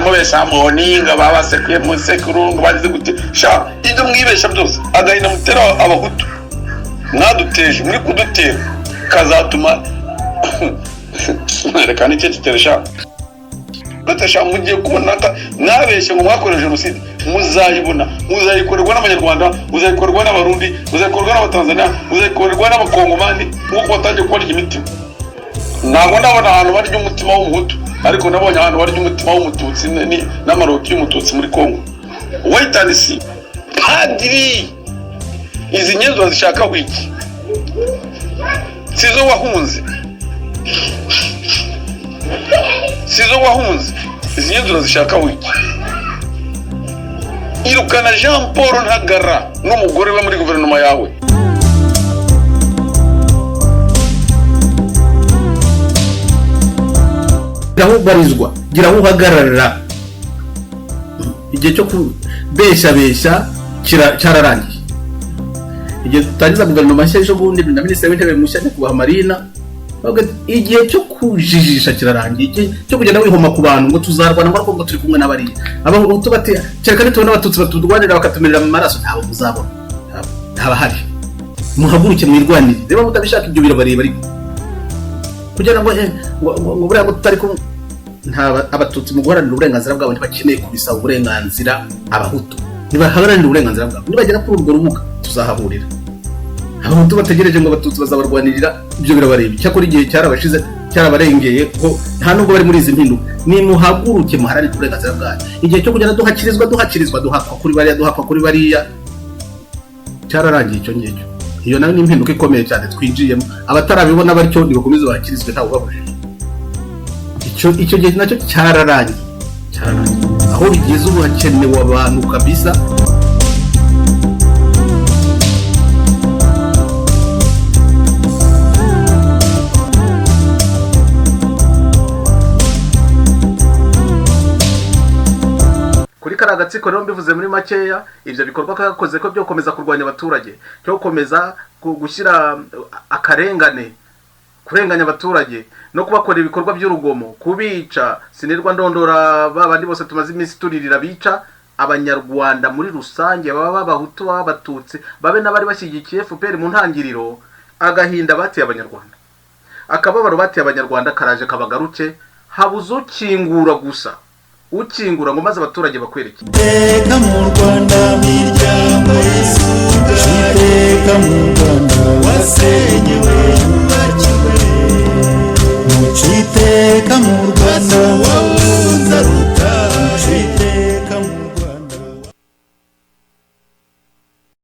mubesha moninga babasekuye mu sekurungu bagize gute sha ibyo mwibesha byose agahina mutera abahutu mwaduteje muri kudutera kazatuma reka n'icyo kiteresha batesha mugiye kubona mwabeshe ngo mwakoreje jenoside muzayibona muzayikorerwa n'abanyarwanda muzayikorerwa n'abarundi muzayikorerwa n'abatanzania muzayikorerwa n'abakongomani nk'uko batangiye kubarya imitima ntabwo ndabona ahantu barya umutima w'umuhutu ariko nabonye ahantu barya umutima w'umututsi n'amaroki y'umututsi muri Kongo wait and see padiri izi nyezo zishaka wiki sizo wahunze izi nyezo zishaka wiki irukana Jean Paul Ntagara n'umugore we muri guverinoma yawe irahubarizwa gira uhagararira igihe cyo kubesha cyararangiye igihe tutangiza guverinoma nshya ejo bundi na minisitiri w'intebe mushya Nyakubahwa Marina igihe cyo kujijisha kirarangiye igihe cyo kugenda wihoma ku bantu ngo tuzarwana ngo turi kumwe n'abariya abantu bati cyeka nitubona abatutsi batudwanira bakatumirira mu maraso ntabwo muzabona ntaba hari muhaguruke mwirwanire reba mutabishaka ibyo birabareba ariko kugira ngo buriya ngo tutari kumwe abatutsi mu guharanira uburenganzira bwabo ntibakeneye kubisaba uburenganzira abahutu nibaharanira uburenganzira bwabo nibagera kuri urwo rubuga tuzahahurira abahutu bategereje ngo abatutsi bazabarwanirira ibyo birabareba cyakora igihe cyarabashize cyarabarengeye ko nta nubwo bari muri izi mpinduka nimuhaguruke muharanire uburenganzira bwanyu igihe cyo kugenda duhakirizwa duhakwa kuri bariya cyararangiye icyo ngicyo iyo nayo ni impinduka ikomeye cyane twinjiyemo abatarabibona batyo nibakomeze bakirizwe ntawe ubabujije icyo gihe nacyo cyararangiye aho bigeze ubu hakenewe abantu kabisa kuri kari agatsiko rero mbivuze muri makeya ibyo bikorwa kakoze ko byo gukomeza kurwanya abaturage cyo gukomeza gushyira kurenganya abaturage no kubakorera ibikorwa by'urugomo kubica sinirwa ndondora babandi bose tumaze iminsi turirira bica abanyarwanda muri rusange baba bahutu b'abatutsi babe n'abari bashyigikiye FPR mu ntangiriro agahinda bateye abanyarwanda akababaro bateye abanyarwanda karaje kabagaruke habuze ukingura ngo maze abaturage bakwereke teka mu Rwanda miryango y'isugaye teka mu Rwanda wasenyewe yubakiwe muciteka mu